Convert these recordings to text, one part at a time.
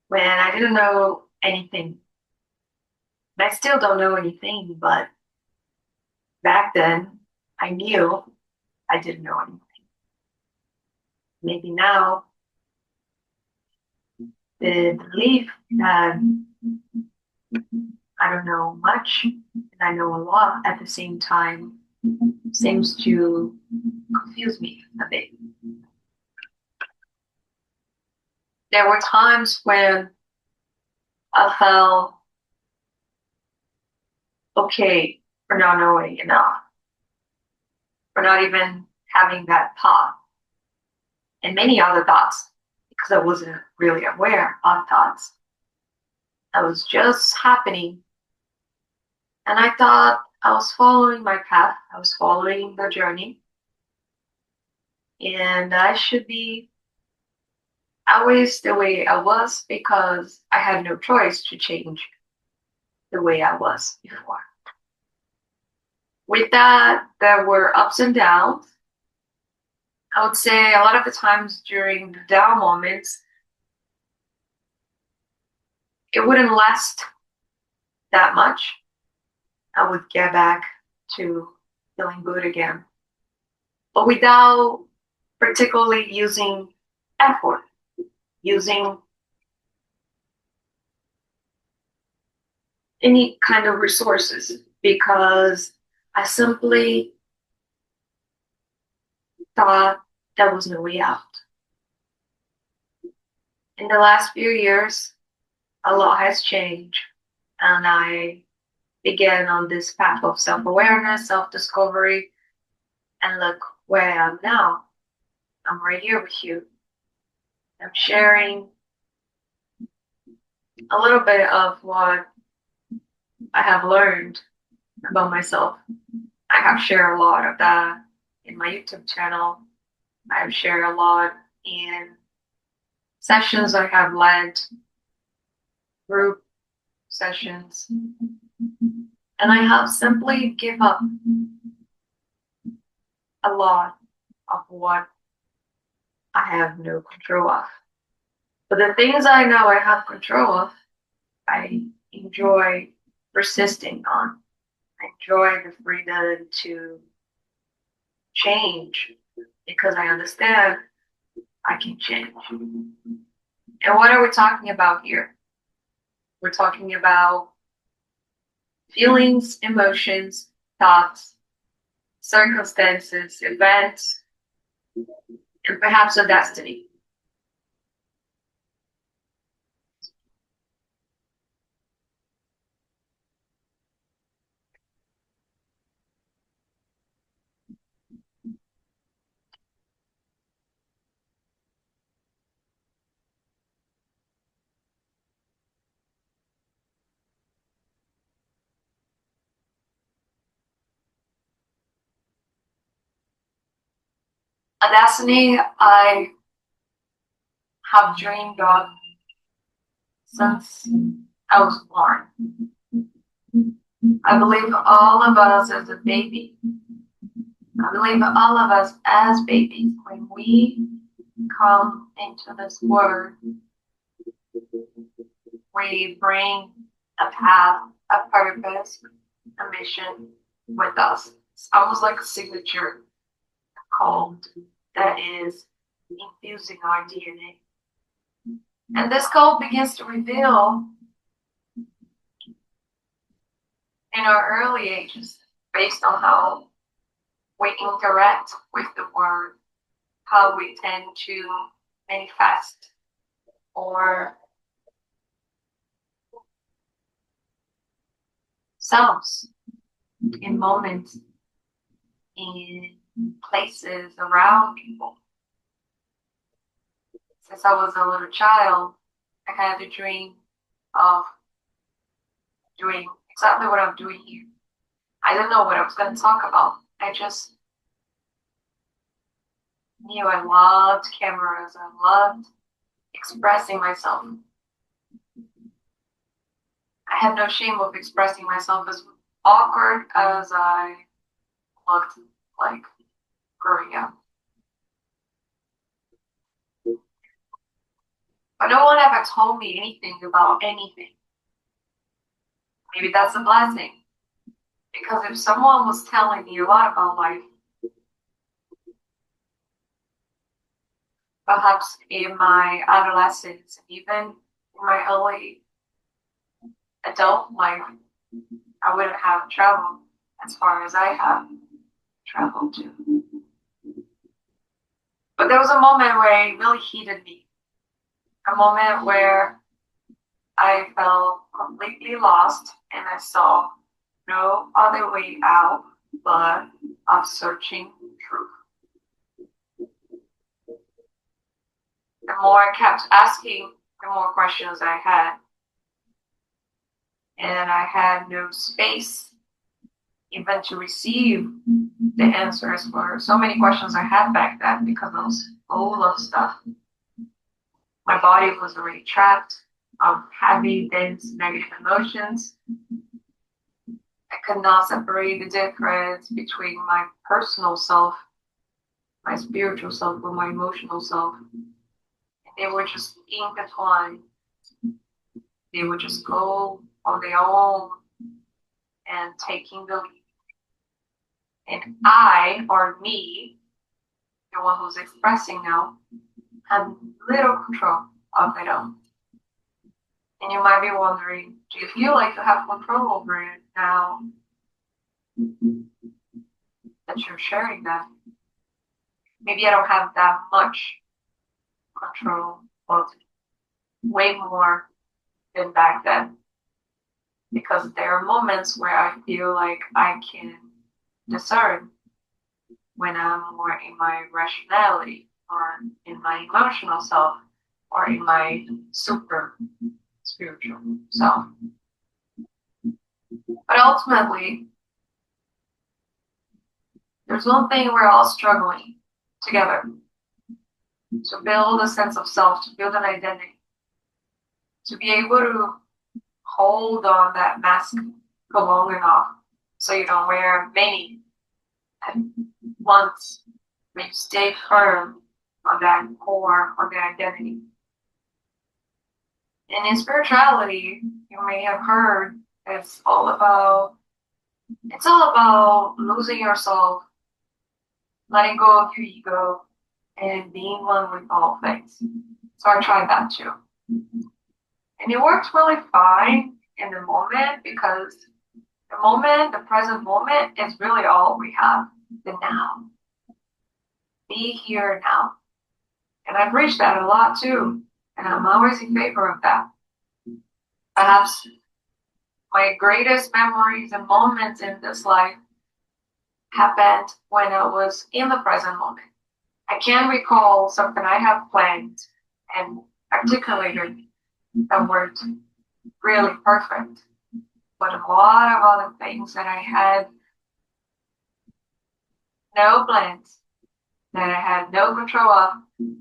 when I didn't know anything. And I still don't know anything, but back then I knew I didn't know anything. Maybe now the belief that I don't know much and I know a lot at the same time seems to confuse me a bit. There were times when I felt okay for not knowing enough, for not even having that thought, and many other thoughts because I wasn't really aware of thoughts. I was just happening, and I thought I was following my path, I was following the journey, and I should be always the way I was because I had no choice to change the way I was before. With that, there were ups and downs. I would say a lot of the times during the down moments, it wouldn't last that much. I would get back to feeling good again, but without particularly using effort, using any kind of resources, because I simply thought there was no way out. In the last few years, a lot has changed, and I began on this path of self awareness, self discovery, and look where I am now. I'm right here with you. I'm sharing a little bit of what I have learned about myself. I have shared a lot of that in my YouTube channel. I have shared a lot in sessions I have led, group sessions, and I have simply give up a lot of what I have no control of. But the things I know I have control of, I enjoy persisting on. I enjoy the freedom to change because I understand I can change. And what are we talking about here? We're talking about feelings, emotions, thoughts, circumstances, events, and perhaps a destiny. A destiny I have dreamed of since I was born. I believe all of us as a baby, I believe all of us as babies, when we come into this world, we bring a path, a purpose, a mission with us. It's almost like a signature code that is infusing our DNA. And this code begins to reveal in our early ages based on how we interact with the world, how we tend to manifest or selves in moments, in places, around people. Since I was a little child, I had a dream of doing exactly what I'm doing here. I didn't know what I was going to talk about. I just knew I loved cameras. I loved expressing myself. I had no shame of expressing myself, as awkward as I looked like growing up. But no one ever had told me anything about anything. Maybe that's a blessing. Because if someone was telling me a lot about life, perhaps in my adolescence, even in my early adult life, I wouldn't have traveled as far as I have traveled to. But there was a moment where it really heated me. A moment where I felt completely lost and I saw no other way out but of searching truth. The more I kept asking, the more questions I had. And I had no space even to receive the answers for so many questions I had back then because I was full of stuff. My body was already trapped of heavy, dense, negative emotions. I could not separate the difference between my personal self, my spiritual self, and my emotional self. They were just intertwined. They would just go on their own and taking the lead. And I, or me, the one who's expressing now, have little control of it all. And you might be wondering, do you feel like you have control over it now that you're sharing that? Maybe I don't have that much control, but way more than back then. Because there are moments where I feel like I can discern when I'm more in my rationality or in my emotional self or in my super spiritual self. But ultimately, there's one thing we're all struggling together to build a sense of self, to build an identity, to be able to hold on that mask for long enough so you don't wear many at once, but you stay firm on that core, on that identity. And in spirituality, you may have heard it's all about losing yourself, letting go of your ego, and being one with all things. So I tried that too. And it works really fine in the moment because the present moment is really all we have, the now. Be here now. And I preach that a lot too. And I'm always in favor of that. Perhaps my greatest memories and moments in this life happened when I was in the present moment. I can recall something I have planned and articulated that weren't really perfect, but a lot of other things that I had no plans, that I had no control of,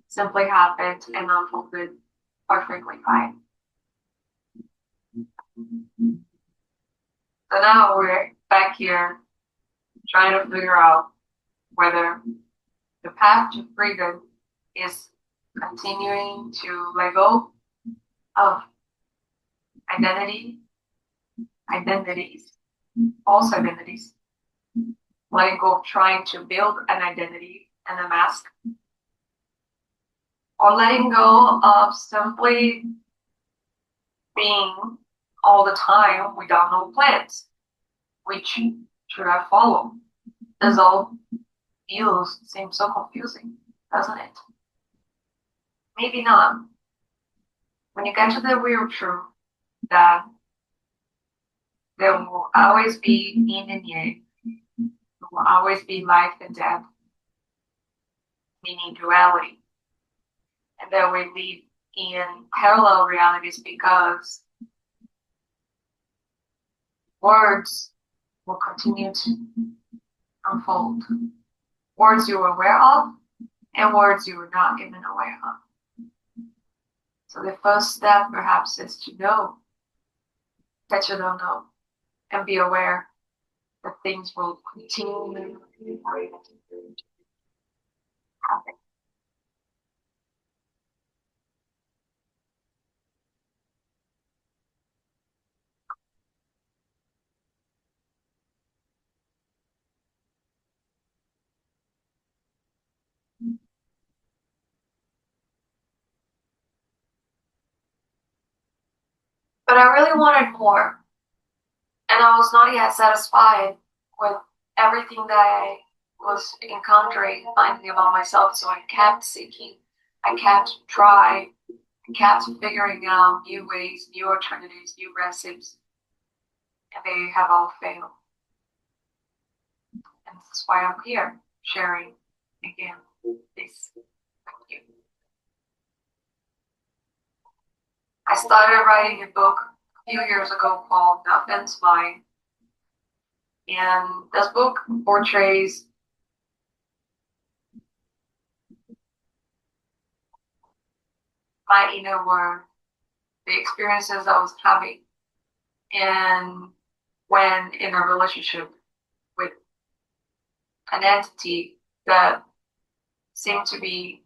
simply happened and unfolded perfectly fine. So now we're back here trying to figure out whether the path to freedom is continuing to let go of identities, false identities, letting go of trying to build an identity and a mask, or letting go of simply being all the time without no plans. Which should I follow? This all seems so confusing, doesn't it? Maybe not. When you get to the real truth that there will always be yin and yang, there will always be life and death, meaning duality, and that we live in parallel realities because words will continue to unfold. Words you are aware of and words you are not even aware of. So the first step perhaps is to know that you don't know and be aware that things will continue to happen. But I really wanted more, and I was not yet satisfied with everything that I was encountering, finding about myself. So I kept seeking, I kept trying, I kept figuring out new ways, new alternatives, new recipes, and they have all failed. And this is why I'm here, sharing again this with you. I started writing a book a few years ago called Nothing's Mine. And this book portrays my inner world, the experiences I was having, and when in a relationship with an entity that seemed to be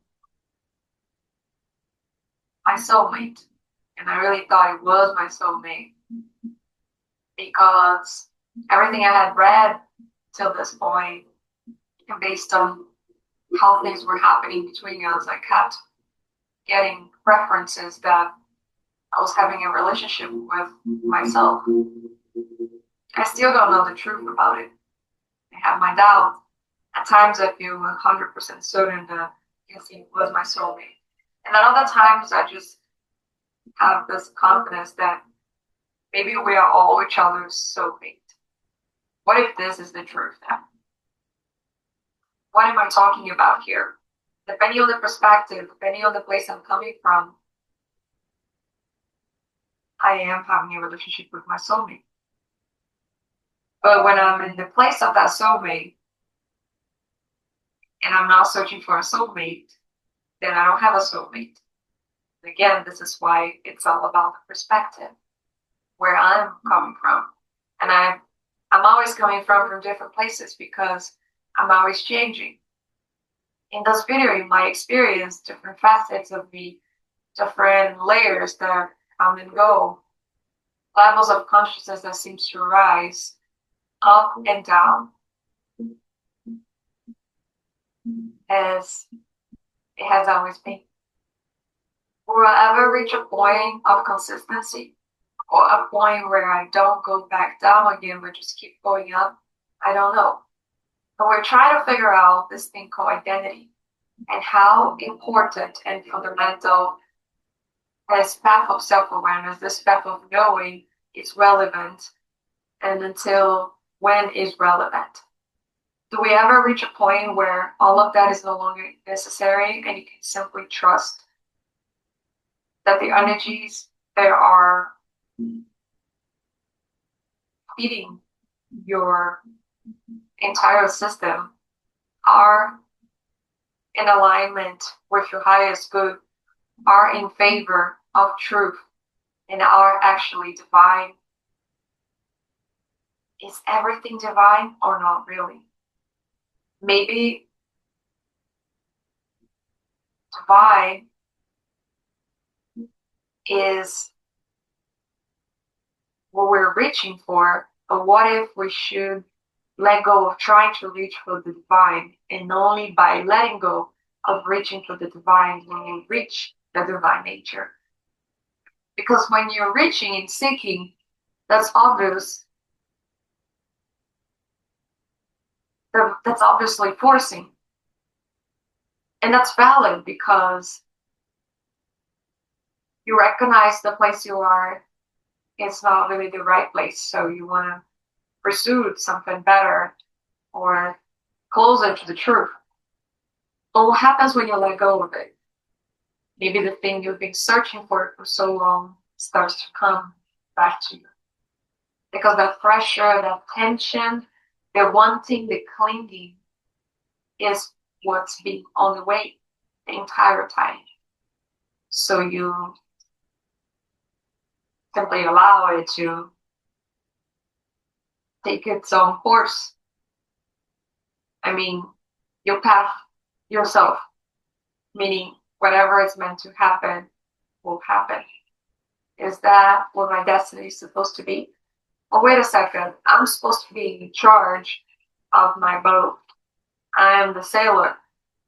my soulmate. And I really thought it was my soulmate because everything I had read till this point, and based on how things were happening between us, I kept getting references that I was having a relationship with myself. I still don't know the truth about it. I have my doubts. At times I feel 100% certain that yes, he was my soulmate. And at other times I just have this confidence that maybe we are all each other's soulmate. What if this is the truth then? What am I talking about here? Depending on the perspective, depending on the place I'm coming from, I am having a relationship with my soulmate. But when I'm in the place of that soulmate and I'm not searching for a soulmate, then I don't have a soulmate. And again, this is why it's all about the perspective, where I'm coming from. And I'm always coming from different places because I'm always changing. In this video, you might experience different facets of me, different layers that come and go, levels of consciousness that seems to rise up and down as it has always been. Will I ever reach a point of consistency or a point where I don't go back down again but just keep going up? I don't know. But we're trying to figure out this thing called identity and how important and fundamental this path of self-awareness, this path of knowing is relevant, and until when is relevant. Do we ever reach a point where all of that is no longer necessary and you can simply trust that the energies that are feeding your entire system are in alignment with your highest good, are in favor of truth, and are actually divine? Is everything divine or not really? Maybe divine is what we're reaching for, but what if we should let go of trying to reach for the divine, and only by letting go of reaching for the divine when you reach the divine nature? Because when you're reaching and seeking, that's obvious. That's obviously forcing. And that's valid because you recognize the place you are, it's not really the right place. So you want to pursue something better or closer to the truth. But what happens when you let go of it? Maybe the thing you've been searching for so long starts to come back to you. Because that pressure, that tension, the wanting, the clinging is what's been on the way the entire time. So you simply allow it to take its own course. I mean, your path yourself, meaning whatever is meant to happen will happen. Is that what my destiny is supposed to be? Oh, wait a second. I'm supposed to be in charge of my boat. I am the sailor.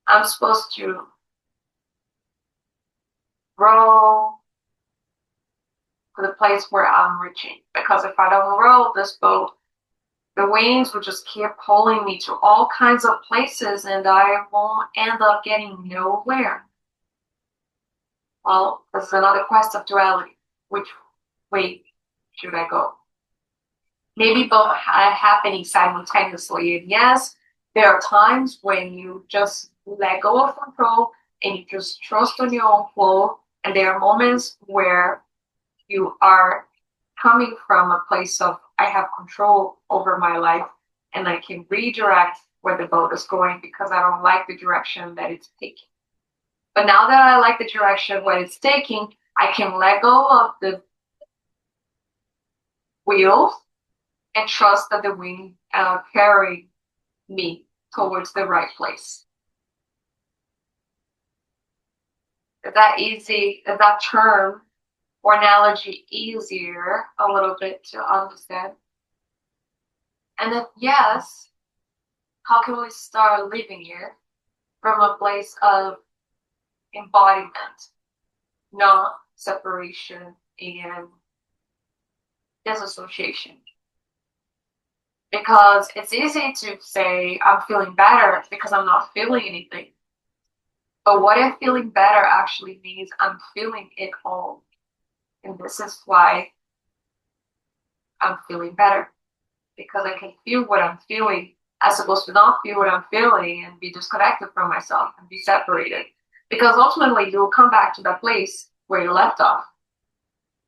I'm supposed to row to the place where I'm reaching. Because if I don't row this boat, the winds will just keep pulling me to all kinds of places and I won't end up getting nowhere. Well, this is another quest of duality. Which way should I go? Maybe both are happening simultaneously. And yes, there are times when you just let go of control and you just trust on your own flow. And there are moments where you are coming from a place of I have control over my life and I can redirect where the boat is going because I don't like the direction that it's taking. But now that I like the direction where it's taking, I can let go of the wheels and trust that the wind carry me towards the right place. Is that easy? Is that term or analogy easier a little bit to understand? And if yes, how can we start living here from a place of embodiment, not separation and disassociation? Because it's easy to say, I'm feeling better because I'm not feeling anything. But what if feeling better actually means I'm feeling it all? And this is why I'm feeling better. Because I can feel what I'm feeling as opposed to not feel what I'm feeling and be disconnected from myself and be separated. Because ultimately you'll come back to that place where you left off.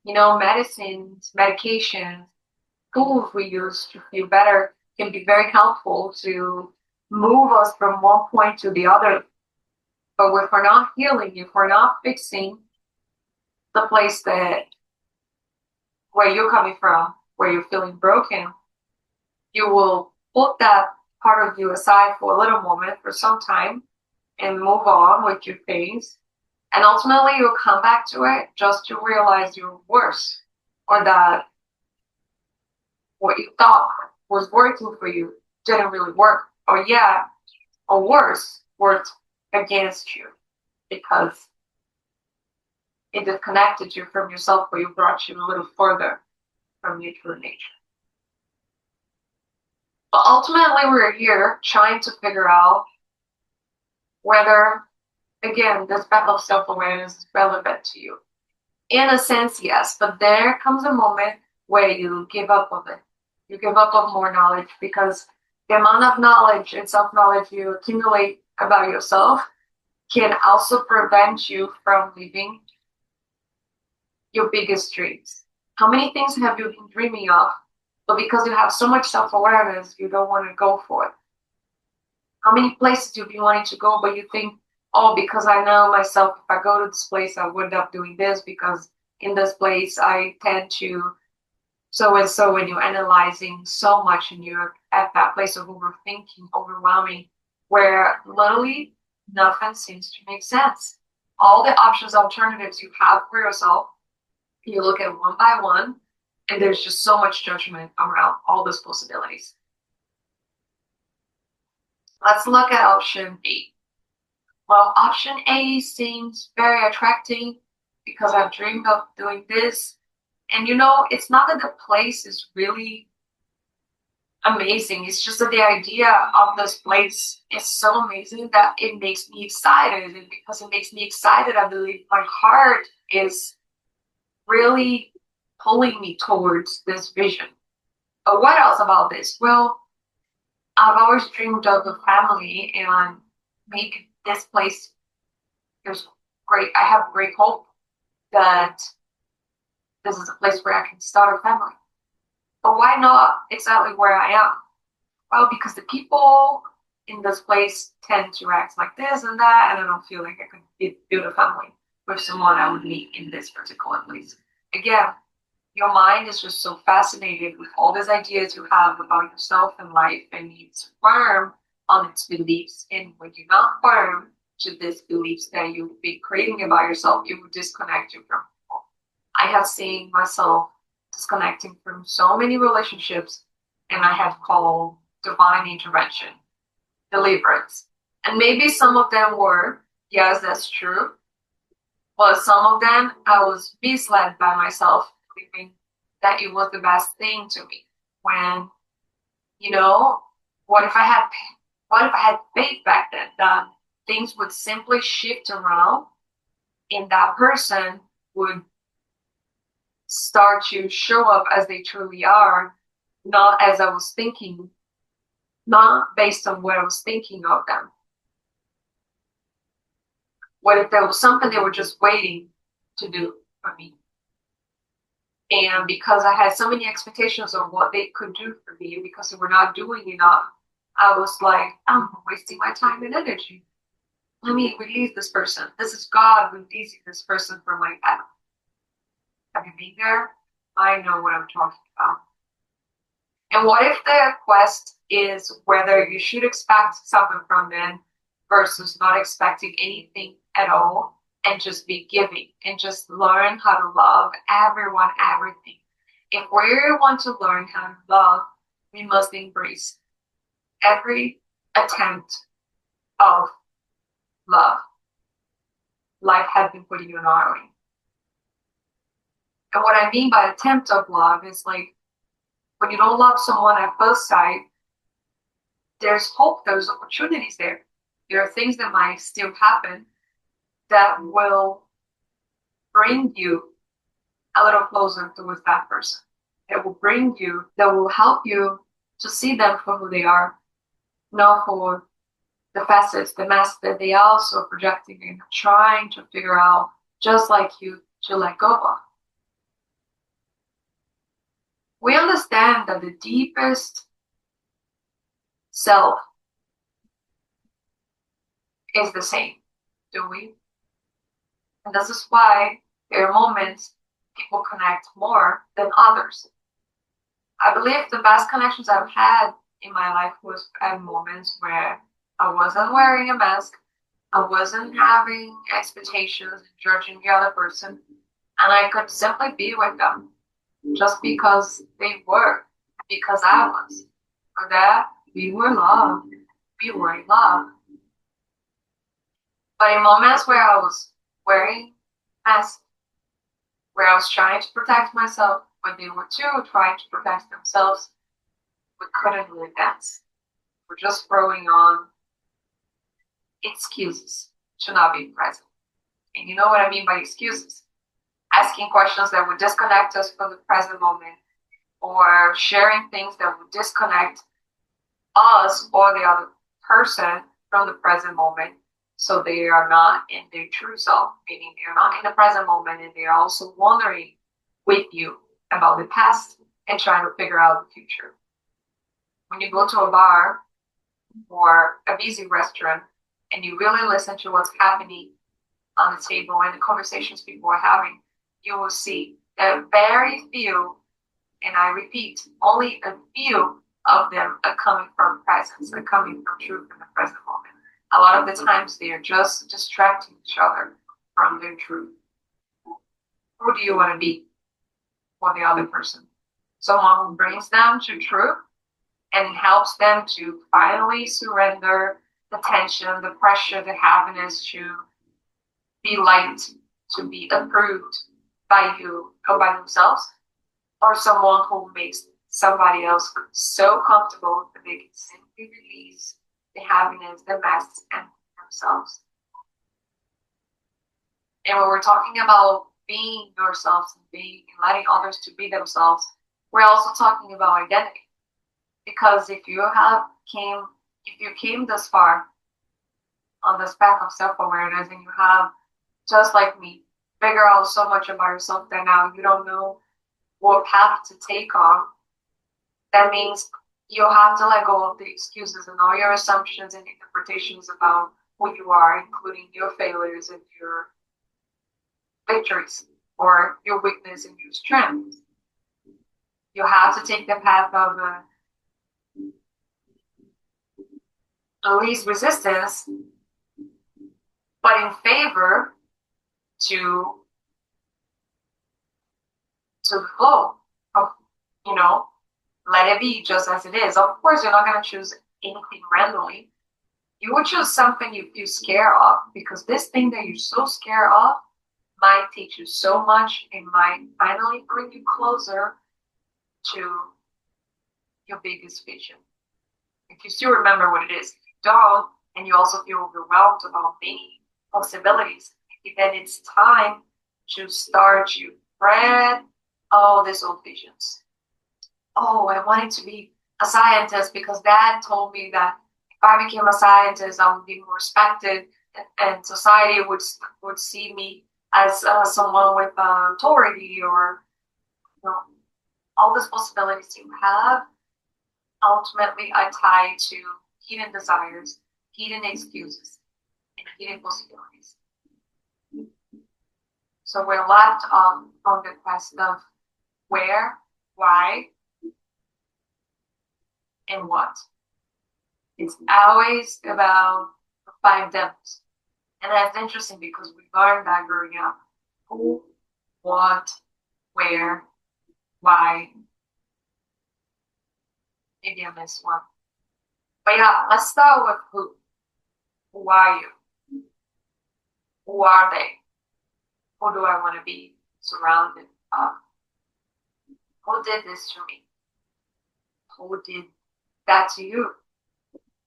You know, medicines, medications, tools we use to feel better can be very helpful to move us from one point to the other. But if we're not healing, if we're not fixing the place that where you're coming from, where you're feeling broken, you will put that part of you aside for a little moment for some time and move on with your things. And ultimately you'll come back to it just to realize you're worse or that what you thought was working for you didn't really work. Or worse, worked against you because it disconnected you from yourself, but it brought you a little further from your true nature. But ultimately, we're here trying to figure out whether, again, this battle of self-awareness is relevant to you. In a sense, yes, but there comes a moment where you give up of it. You give up on more knowledge because the amount of knowledge and self-knowledge you accumulate about yourself can also prevent you from living your biggest dreams. How many things have you been dreaming of, but because you have so much self-awareness, you don't want to go for it? How many places you've been wanting to go, but you think, oh, because I know myself, if I go to this place, I would end up doing this because in this place I tend to so and so, when you're analyzing so much and you're at that place of overthinking, overwhelming, where literally nothing seems to make sense. All the options, alternatives you have for yourself, you look at one by one, and there's just so much judgment around all those possibilities. Let's look at option A. Well, option A seems very attracting because I've dreamed of doing this. And you know, it's not that the place is really amazing. It's just that the idea of this place is so amazing that it makes me excited. And because it makes me excited, I believe my heart is really pulling me towards this vision. But what else about this? Well, I've always dreamed of a family and make this place is great. I have great hope that this is a place where I can start a family. But why not exactly where I am? Well, because the people in this place tend to act like this and that, and I don't feel like I could build a family with someone I would meet in this particular place. Again, your mind is just so fascinated with all these ideas you have about yourself and life, and it's firm on its beliefs. And when you're not firm to these beliefs that you've been creating about yourself, it will disconnect you from people. I have seen myself disconnecting from so many relationships, and I have called divine intervention, deliverance. And maybe some of them were, yes, that's true. But some of them I was misled by myself believing that it was the best thing to me. When, you know, what if I had what if I had faith back then that things would simply shift around and that person would start to show up as they truly are, not as I was thinking, not based on what I was thinking of them. What if there was something they were just waiting to do for me? And because I had so many expectations of what they could do for me, because they were not doing enough, I was like, I'm wasting my time and energy. Let me release this person. This is God releasing this person from my path. Have you been there? I know what I'm talking about. And what if the quest is whether you should expect something from them versus not expecting anything at all and just be giving and just learn how to love everyone, everything. If we want to learn how to love, we must embrace every attempt of love life has been putting you in our way. And what I mean by attempt of love is like when you don't love someone at first sight, there's hope, there's opportunities there. There are things that might still happen that will bring you a little closer towards that person. That will bring you, that will help you to see them for who they are, not for the facets, the mask that they are also projecting and trying to figure out, just like you, to let go of. We understand that the deepest self is the same, do we? And this is why there are moments people connect more than others. I believe the best connections I've had in my life was at moments where I wasn't wearing a mask, I wasn't having expectations, judging the other person, and I could simply be with them just because they were, because I was. For that, we were loved, we were in love. But in moments where I was wearing masks, where I was trying to protect myself, when they were too trying to protect themselves, we couldn't really dance. We're just throwing on excuses to not be present. And you know what I mean by excuses? Asking questions that would disconnect us from the present moment, or sharing things that would disconnect us or the other person from the present moment, so they are not in their true self, meaning they're not in the present moment and they're also wondering with you about the past and trying to figure out the future. When you go to a bar or a busy restaurant and you really listen to what's happening on the table and the conversations people are having, you will see that very few, and I repeat, only a few of them are coming from presence, are coming from truth in the present moment. A lot of the times they are just distracting each other from their truth. Who do you want to be for the other person? Someone who brings them to truth and helps them to finally surrender the tension, the pressure, the heaviness, to be liked, to be approved by you or by themselves, or someone who makes somebody else so comfortable that they can simply release the heaviness, the mess, and themselves. And when we're talking about being yourselves and being and letting others to be themselves, we're also talking about identity. Because if you came this far on this path of self-awareness and you have, just like me, figure out so much about yourself that now you don't know what path to take on, that means you'll have to let go of the excuses and all your assumptions and interpretations about who you are, including your failures and your victories, or your weakness and your strength. You have to take the path of the least resistance, but in favor to the flow of, let it be just as it is. Of course, you're not going to choose anything randomly. You would choose something you feel scared of, because this thing that you're so scared of might teach you so much and might finally bring you closer to your biggest vision. If you still remember what it is, if you don't, and you also feel overwhelmed about many possibilities, then it's time to start to spread all these old visions. Oh, I wanted to be a scientist because dad told me that if I became a scientist, I would be more respected, and society would see me as someone with authority, or you know, all these possibilities you have ultimately are tied to hidden desires, hidden excuses, and hidden possibilities. So we're left on the quest of where, why, and what. It's always about the five devils. And that's interesting because we learned that growing up. Who, what, where, why. Maybe I missed one. But yeah, let's start with who. Who are you? Who are they? Who do I want to be surrounded of? Who did this to me? Who did that to you?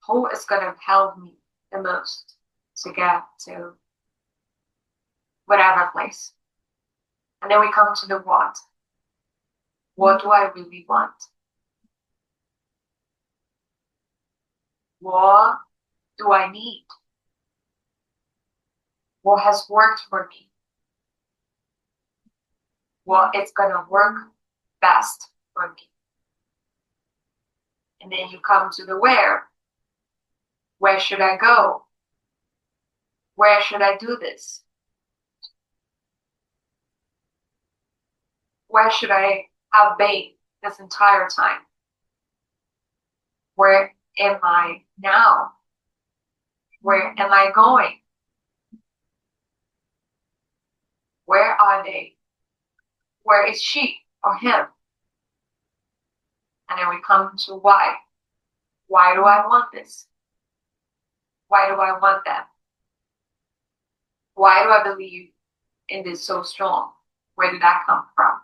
Who is going to help me the most to get to whatever place? And then we come to the what. What do I really want? What do I need? What has worked for me? What is going to work best for me? And then you come to the where. Where should I go? Where should I do this? Where should I have been this entire time? Where am I now? Where am I going? Where are they? Where is she or him? And then we come to why. Why do I want this? Why do I want that? Why do I believe in this so strong? Where did that come from?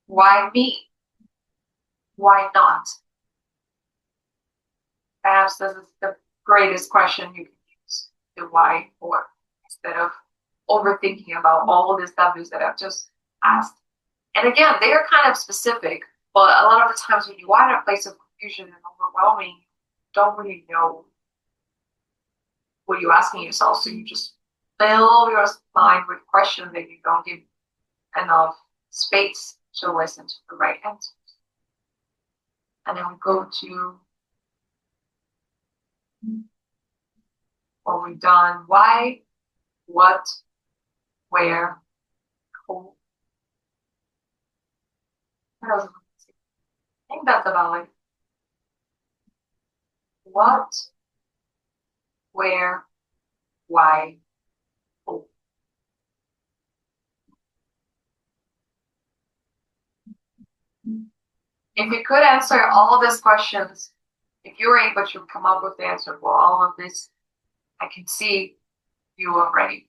Why me? Why not? Perhaps this is the greatest question you can use the why for, instead of overthinking about all these W's that I've just asked. And again, they are kind of specific, but a lot of the times when you are in a place of confusion and overwhelming, you don't really know what you're asking yourself. So you just fill your mind with questions that you don't give enough space to listen to the right answers. And then we go to what we've done, why, what, where, who. What else? I think that's about it. What, where, why, who. If you could answer all of these questions, if you were able to come up with the answer for all of this, I can see you already.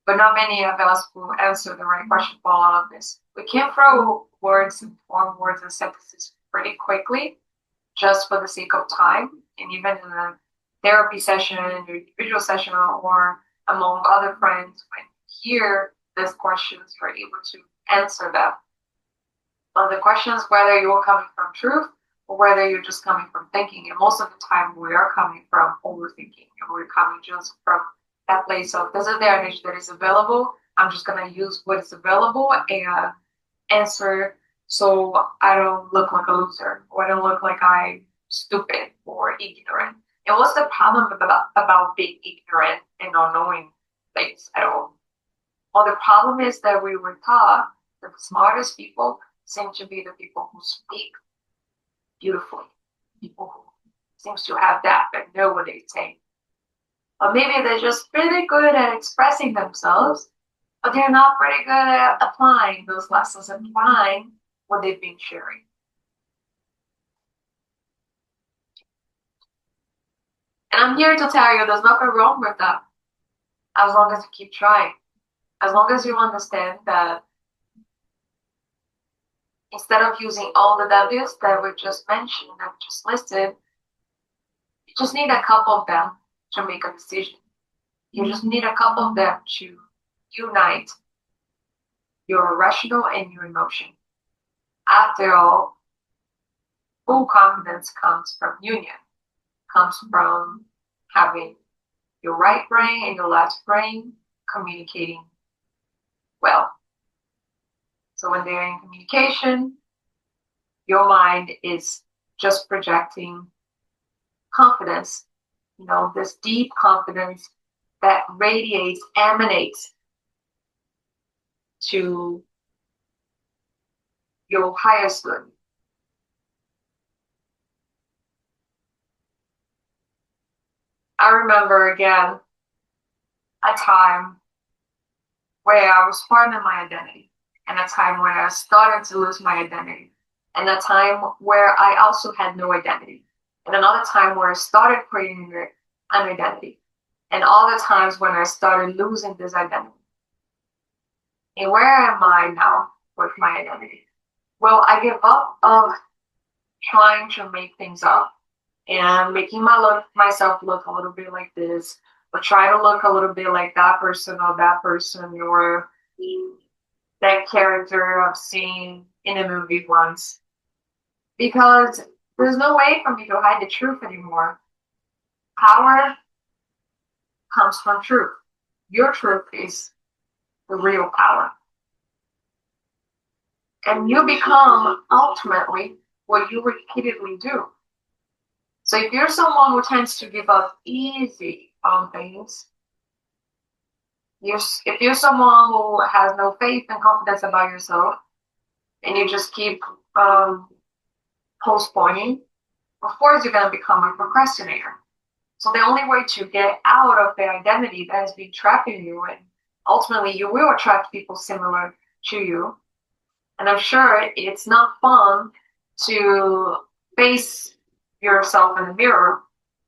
But not many of us will answer the right question for all of this. We can throw words and form words and sentences pretty quickly, just for the sake of time. And even in a therapy session, an individual session, or among other friends, when you hear these questions, you're able to answer them. But the question is whether you're coming from truth or whether you're just coming from thinking. And most of the time, we are coming from overthinking, and we're coming just from that place of this is the energy that is available. I'm just gonna use what is available and answer so I don't look like a loser, or I don't look like I'm stupid or ignorant. And what's the problem about being ignorant and not knowing things at all? Well, the problem is that we were taught that the smartest people seem to be the people who speak beautifully, people who seems to have that and know what they say. Or maybe they're just really good at expressing themselves, but they're not very good at applying those lessons, applying what they've been sharing. And I'm here to tell you there's nothing wrong with that as long as you keep trying. As long as you understand that instead of using all the W's that we just mentioned, that we just listed, you just need a couple of them to make a decision. You just need a couple of them to unite your rational and your emotion. After all, full confidence comes from union, comes from having your right brain and your left brain communicating well. So when they're in communication, your mind is just projecting confidence, this deep confidence that radiates, emanates to your highest good. I remember again a time where I was forming my identity, and a time where I started to lose my identity, and a time where I also had no identity, and another time where I started creating an identity, and all the times when I started losing this identity. And where am I now with my identity? Well, I give up of trying to make things up and making myself look a little bit like this, or try to look a little bit like that person or that character I've seen in a movie once. Because there's no way for me to hide the truth anymore. Power comes from truth. Your truth is the real power. And you become ultimately what you repeatedly do. So if you're someone who tends to give up easy on things, if you're someone who has no faith and confidence about yourself, and you just keep postponing, of course you're going to become a procrastinator. So the only way to get out of the identity that has been trapping you, and ultimately you will attract people similar to you. And I'm sure it's not fun to face yourself in the mirror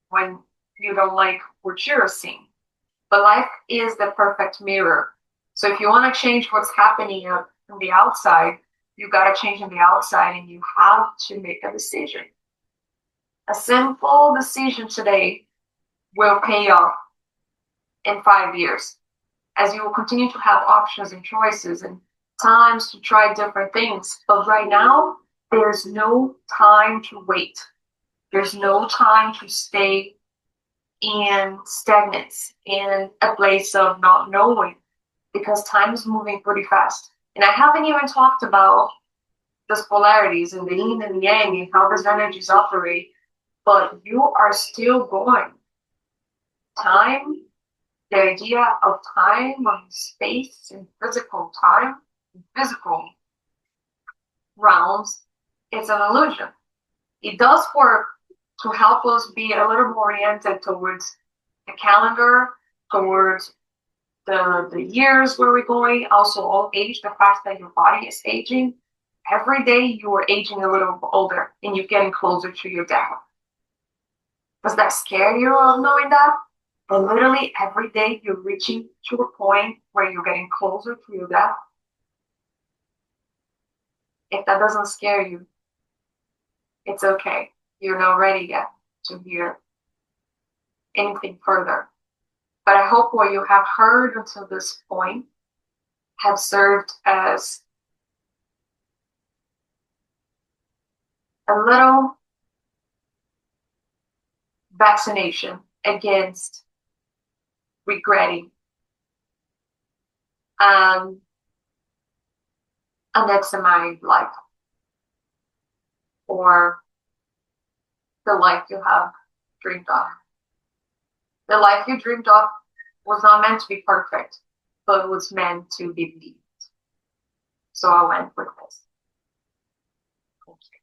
when you don't like what you're seeing. But life is the perfect mirror. So if you want to change what's happening on the outside, you got to change on the outside, and you have to make a decision. A simple decision today will pay off in 5 years, as you will continue to have options and choices and times to try different things. But right now, there's no time to wait. There's no time to stay in stagnance, in a place of not knowing, because time is moving pretty fast. And I haven't even talked about those polarities and the yin and the yang and how those energies operate, but you are still going. Time, the idea of time and space and physical time, physical realms, it's an illusion. It does work to help us be a little more oriented towards the calendar, towards the years where we're going, also old age, the fact that your body is aging. Every day you are aging a little older and you're getting closer to your death. Does that scare you of knowing that? And literally every day you're reaching to a point where you're getting closer to your death. If that doesn't scare you, it's okay. You're not ready yet to hear anything further. But I hope what you have heard until this point have served as a little vaccination against regretting an unexamined life, or the life you have dreamed of. The life you dreamed of was not meant to be perfect, but it was meant to be lived. So I went with this. Thank you.